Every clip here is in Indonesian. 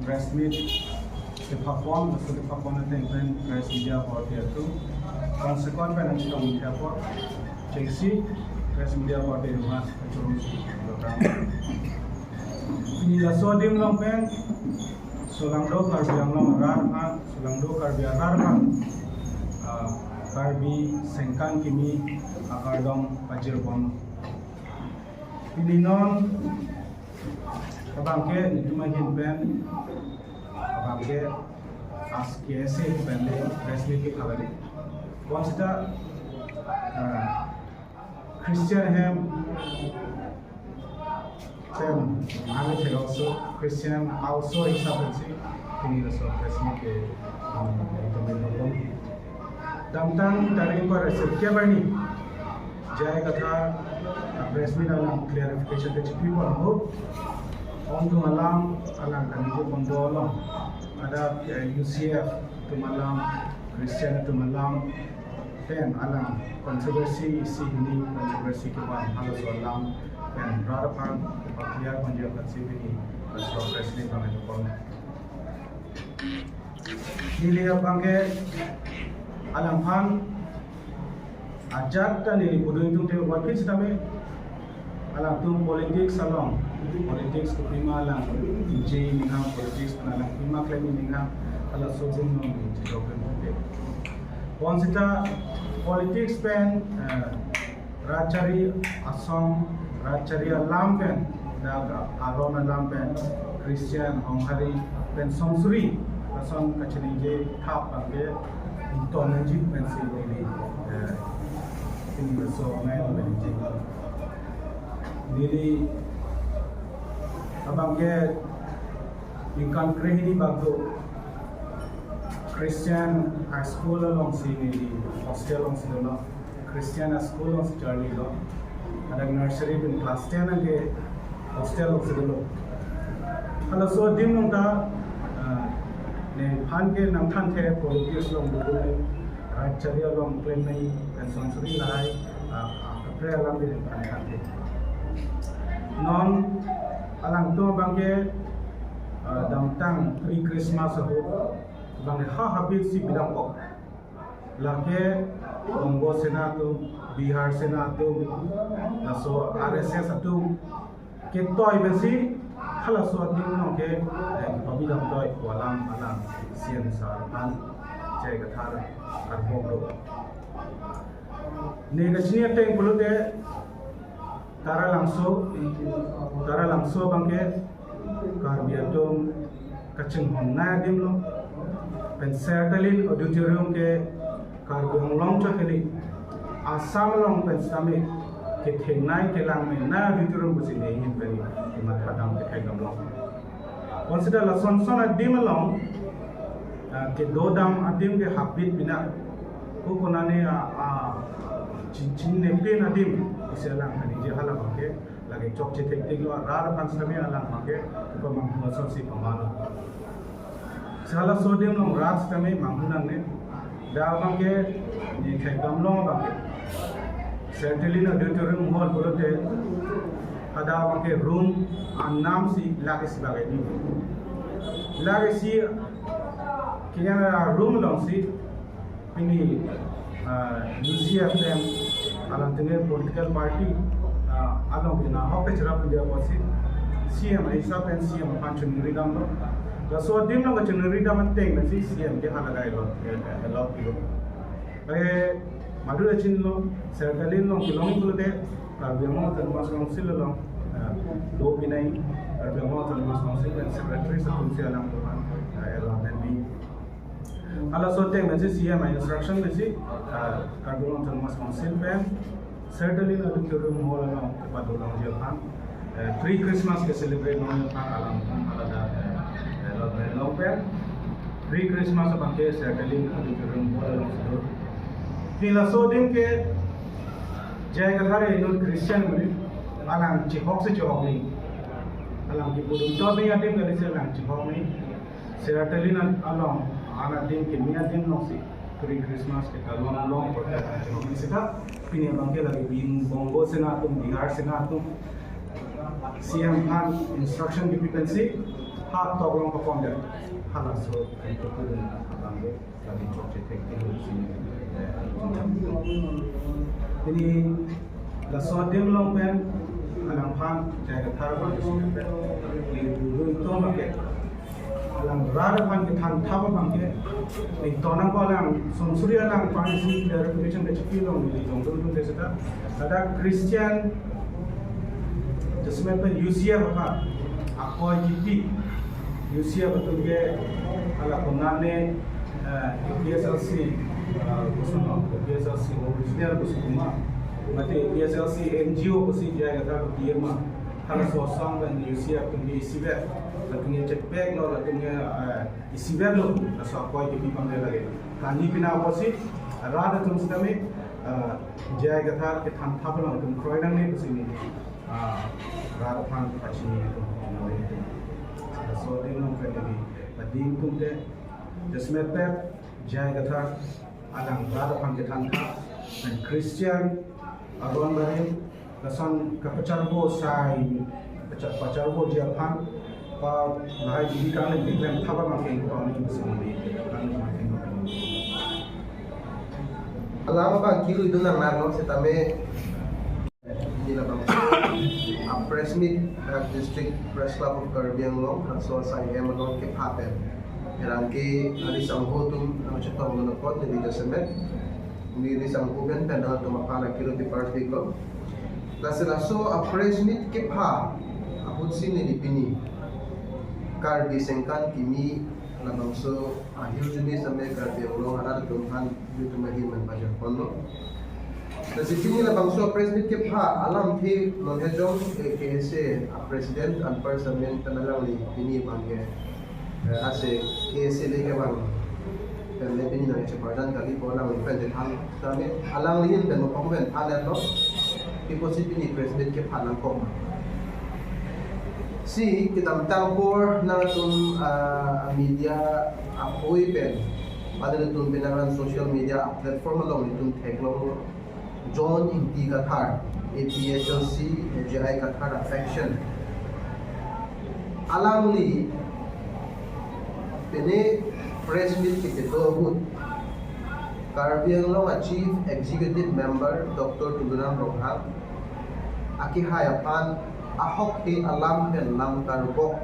press meet the perform so the performance then press media for the two consequent financial media for JC press media for the mas program ini la so dim long pen solang do karbiang long rar solang do karbiang rar karbi sengkan kimi akardong pajir bon ini non abangke nitumahin pen abangke aske se penle resmi ke khabari konsta Christian hem then I will also Christian also hisapsi ini so resmi ke tentang dari koreksi keberni jaya kata resmi dalam clarification ke cipi pun untuk malam alang kami pun doang ada UCF tu malam Christian tu malam dan alang kontroversi isi ini kontroversi kewan halus alam dan berapa bagian menjawab sini soal resmi kami pun dilihat bangke alam han ajak dan ini kudu itu te wakil sedame alam tu politics salong politics ko prima alam inji ninga politics alam prima claim ninga ala sojin no joken te konsita politics pen rachari asam rachari alam pen da aron alam pen Christian honghari pen somsuri asam kachini je thap pangge intonaji pen se ini so ngai benci dili abang ke ingkan krehini bagdo Christian high school along sini hostel along sini lo Christian school along Charlie lo ada nursery bin class 10 ke hostel along sini lo kalau so dim nungta ne han ke nang than the politics long dulu Rachari along claim nahi dan sonsuri lahai apre alam di depan non alang to bangke damtang pre Christmas ho bang ha habit si bidang ok lake Bongo Senato Bihar Senato naso RSS atu ketoy besi hala so ating no ke pabidang toy walang alang sian sarpan jai Kathar karbo negasinya teng kulute tara langso bangke karbiatum kacing honna dimlo pensertalin auditorium ke karbiang long chakeli asam long pensame ke thengnai ke lang me na auditorium busi nei hin peni matha dam ke khai gamlo consider la son dimlong ke dodam adim ke habit bina ko konane cincin nepe nadim iselang ani je hala bangke lagi chok che tek tek lo rar pan same alang bangke ko mang so si pamalo sala sodium long ras kame manghunan ne da bangke ni khai gamlo bangke sertelin auditorium hall bolote ada bangke room annam si lagi sebagai ni lagi si kaya room long si ini UCF dan alam tengah political party alam bina hoke cerap dia posit CM Aisa pen CM pancun ridam lo so dim lo pancun ridam teng nasi CM ke hala gai lo hello kilo madu achin lo serkalin lo kilong kulo de biamo tan mas council lo do pinai biamo tan mas council dan secretary sekunsi alam to elam dan bi ala so teng nasi CM instruction nasi karjuno tan mas council pen certainly na auditorium hall na padulong Japan pre Christmas ke celebrate no alam ala da pen pre Christmas bangke certainly auditorium hall na tila so din ke jai Kathar ino Christian mari alang chihok se chihok ni alang ki budum to ni adim kali se alang chihok ni certainly na alang ana din ke mia din no si pre Christmas ke kalon long porta chihok ni sita pini bangke lagi bin Bongo Senatum Bihar Senatum CM Han instruction dependency hak tolong perform dia hal so itu pun abang dia lagi cocok teknik sini ini laso dia belum pen alam pan jaga tarbar dulu itu pakai alam rada pan kita thapa pakai ini tonang alam sumsuri alam pan sini dari macam macam film ini jongdol tu desa ada Christian जिसमें तो यूसिया होगा आपको kepi यूसिया betul ke ala penane PSLC kusuma PSLC original kusuma mate PSLC NGO kusi jaya kata dia mah kalau sosang dan यूसिया punya isiber lakunya check back lo lakunya isiber lo asal apa kepi panggil lagi kani pina apa sih rada tuh sedami jaya kata kita thapa lo tuh kroinang ni kusini Rapan Pachini itu, so dia nampak lagi. Bading tu deh, desmetep jaya kata alang Rapan kita dan Christian orang lain, kesan kepacarbo sai, kepacarbo Japan, pa lahir di kanan di dalam thapa makin kau ni bersendiri, kanan makin kau. Alam apa kilo itu nang nang setame a press meet at District Press Club of Caribbean Long so sa Emanong Kepapen Erangke ali sanghotum ang chatong monopod ni Dijasemet ni sanghuben pendang tumakana kilo di particle laso a press meet Kepa aputsin ni dipini Cardi sengkan kimi labangso ahil juni sampai Caribbean Long ada tumhan yutu mahiman pajar kono. Nasi sini lah bangsa presiden Kepa alam thi menghejong KSA presiden dan parliament tenalang ni ini bangke ase KSA lagi bang dan lebih ni nak cepat kali pola mengenai hal kami alang lihin dan mengkomen hal itu iposit ini presiden Kepa langkom si kita mentangkor natum media apoi pen pada natum penaran social media platform along natum teknologi John Inti Kathar, APHLC, AJI Kathar Affection. Alangli, pene press meet kita dohut. Caribbean Long Chief Executive Member Dr. Tugunan Rohang, aki hayapan ahok ke alam dan lam karbok.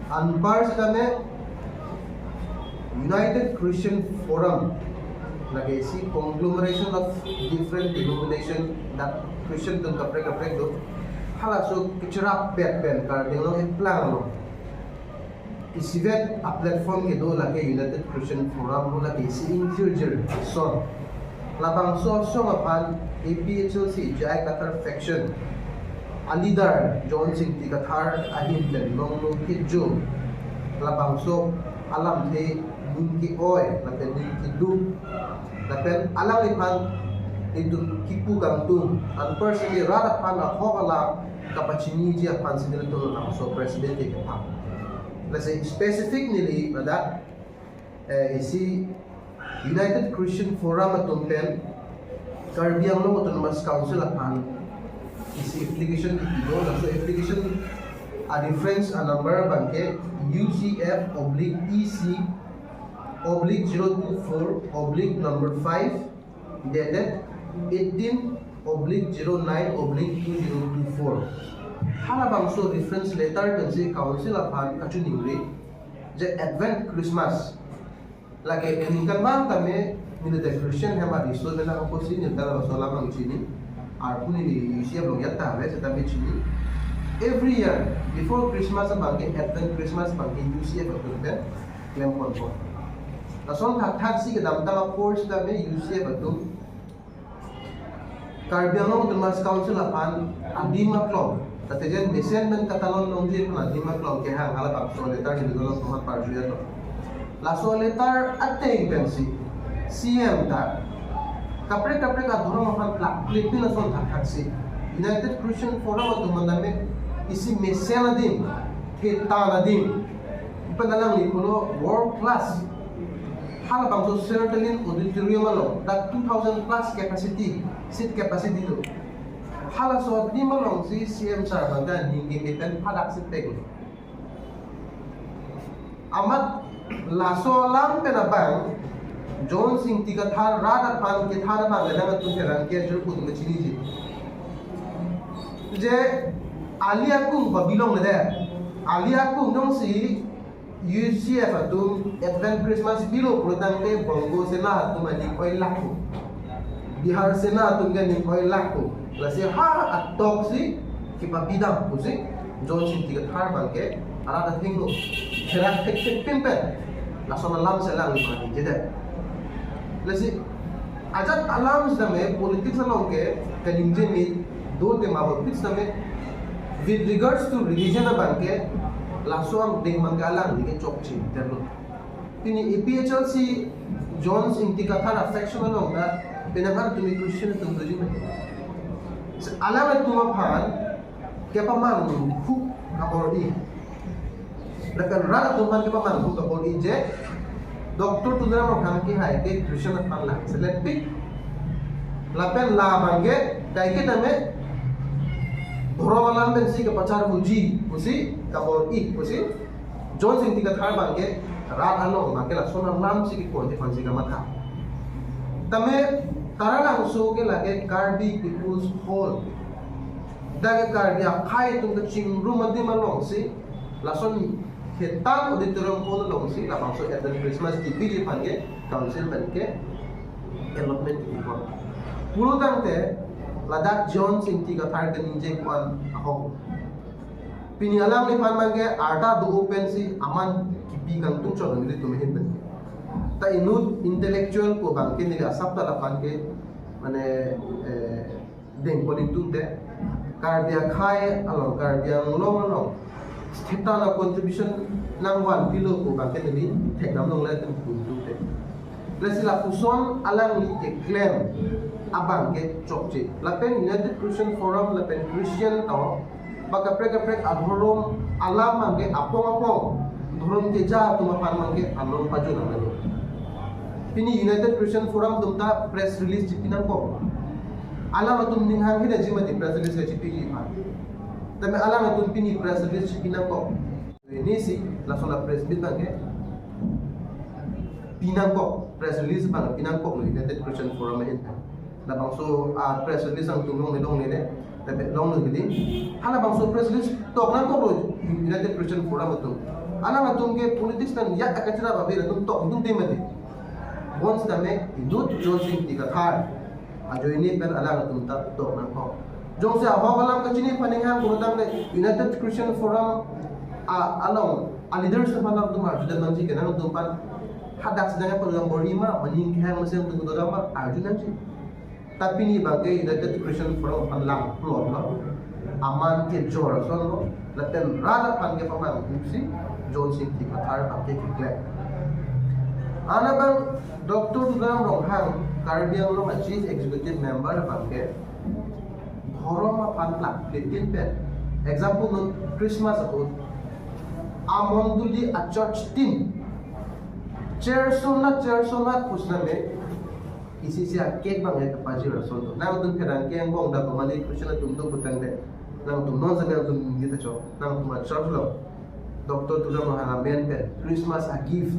Anpar sedame United Christian Forum. Lagi si conglomeration of different denomination that Christian tu kapre tu hala so kicerap pet karena lo plan lo isivet a platform ke do lagi United Christian Forum mo lagi si infuser so labang so apan APHLC Jai Kathar Faction a leader John Sinti Kathar ahim dan long kidjo labang so alam the mungki oy lapen mungki du lapen alang lipan itu kepu gantung and personally rada pana hokala kapachini dia pan sendiri tu lang so presiden ke apa let's say specifically that isi United Christian Forum atumpen Caribbean Long Autonomous Council apan isi application itu so application a difference a number bangke UCF/EC /024 5 dated 18/09/2024. Halabang so reference letter kan si council apan kachuningri je Advent Christmas lagi peningkan bang kami militer Christian hema diso na ako si ni tala so lamang chini arpun ni siya belum yatta we tetapi chini every year before Christmas bang Advent Christmas bang UCF betul claim konpo Nason taksi ke dalam course kami UCF betul. Caribbean Long Autonomous Council apan adima klub. Tatajan mesen men katalon nongji pun adima klub ke hang halap so letter di dalam sumat parjuya to. La so letter ateng pensi CM ta. Kapre adhorom apan klipin nason taksi. United Christian Forum atau mandame isi mesen adin kita adin. Panalang ni kuno world class halabang so certain auditorium along that 2,000 plus capacity seat capacity tu hala so di malong si CM sar bangga ning gitan padak sit peg amat laso lam penabang John sing tiga thar rada pan ke thar bang ledang tu heran ke jur put machini ji je alia kung babilong lede alia kung dong si UCF atum Advent Christmas bilo produng ke bongo sena atum ani koi lakku Bihar sena atum ke ni koi lakku lasi ha atok si kipa bidang kusi John sing tiga thar bang ke arada thinglo heran tek pimpen laso lam selang ni jede lasi ajat alam sedame politics along ke kanimje ni do te mabot pits sedame with regards to religion banke laso am ding mangalang ni ke chokchi terlo tini EPHLC Jones intika thara section along da penagar tumi Christian tumdoji me alam tuma phan ke pamang hu kabori lekan rada tuman ke pamang hu kabori je Doktor tu dalam orang ki hai ke Christian aphan la select pick lapen la bange kai ke tame dhoromalam ben si ke pachar buji usi kabor I usi John sing tiga thar bange rat along bange la sona lam si ki konti fansi ka matha tame tarala usu ke lage cardi people's hall dage cardi akhai tung ke chingru madi malong si lason Ketan auditorium hall long si la bangso Advent Christmas kepi di pange council banke allotment ikon puro tangte ladak John sing tiga thar ke ninje kwan ahok pini alam ni pan bange arta do open si aman kepi kang tung chon ni tu mehin ban ta inut intellectual ko banke ni asap ta la pange mane deng poling tunte kardia khai along kardia long Kita na contribution nang wan pilo ko kan ni tek nam long le tem tu te le sila puson alang ni ke claim abang ke chokche la pen United Christian Forum la pen Christian to baka prek adhorom alam mangke apong dhorom te ja tu mapan mangke along paju na le pini United Christian Forum tumta press release chipinang ko alam atum ning hang hida jimati press release ke chipi ha Tapi alam itu pini press release pinangkok. Ini sih langsung la press release bang ke pinangkok press release bang pinangkok lo United Christian Forum ini. La bangso press release ang tulong ni dong ni le. Tapi long ni gini. Hala bangso press release tok nangkok lo United Christian Forum itu. Alam itu ke politics kan ya akacira babe itu tok itu temati. Once dame idut Josing tiga thar. Ajo ini pen alam itu tok nangkok. Jong se awak alam kecini paningan kurutang le United Christian Forum along leadership alam tu mar judan nanti kenang tu pan hadak sedangnya peluang borima maning kehang mesin tu tu dama arju nanti tapi ni bagai United Christian Forum panlang plot lo aman ke jor son lo laten rada pan ke paman kusi John sing ti Kathar pakai kikle ana bang Dr. Dudam Ronghang Caribbean lo chief executive member pakai Horoma pantlak litin pen example non Christmas ako amonduli a church team chair sonat kusna me isi sia cake bang ya kapaji rasul to na dun keran ke ngong da pamali Christian tumdo butang de na tum non sabe tum gita cho na tum church lo Dr. Tudam Rohanga men pen Christmas a gift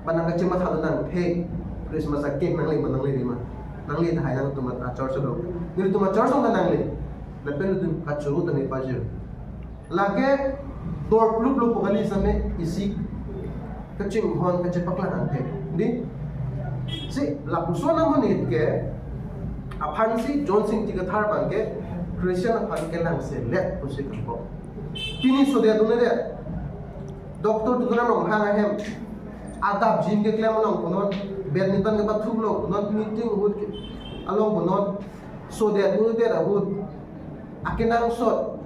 panang kacima halunan hey Christmas a cake nang manang le ma nang le thai nang tum a church lo ni tum church ong nang le lepen tum kachuru tani pajir lage dor plup plup pokali same isi kaching hon kachepakla nang the di si la pusona monit ke aphan si John sing tiga thar bang ke Christian aphan ke nang se let pusik ko tini so de dunere Dr. Tudram Ronghang hem adab jim ke klem long konon badminton ke bathuk lo konon meeting hut along konon so de dunere hut akinang sot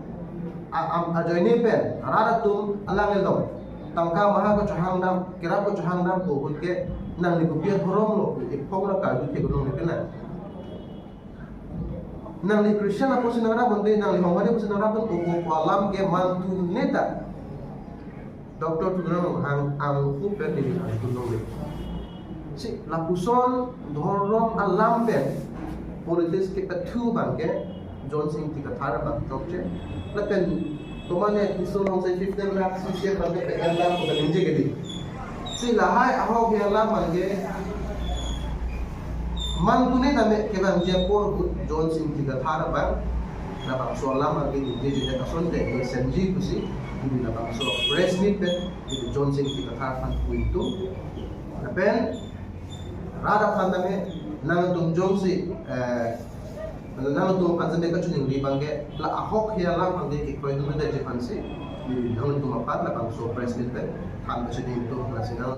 ajoini pen aratum alang elong tangka maha ko chahang nam kira ko chahang nam ko hut ke nang ni kupiat horom lo ipong la ka ju ke gunung ni kena nang ni Christian apo sinara bonde nang li hongwari apo sinara bon ko alam ke mantu neta Dr. Tudram ang upen ni gunung ni si lapuson dhorom alam pen politis ke patu bangke John sing tiga thar bang chokche laten tomane isolong se 15 lakh sisiya bangke pe alam ko ninje ke di si lahai ahok yang lama ge man tune tame kebang je por Johnson tiga thar bang na bang so lama ge je je ka son de senji kusi di na bang so press meet pe di Johnson tiga thar fan itu na pen rada fan tame nang tum jongsi nang tum panjame ka chuning ri bangge la ahok ya lam bangge ki koi tu de je fansi di nang tum apat na bang so press meet pe kan ka chuning tu na sinang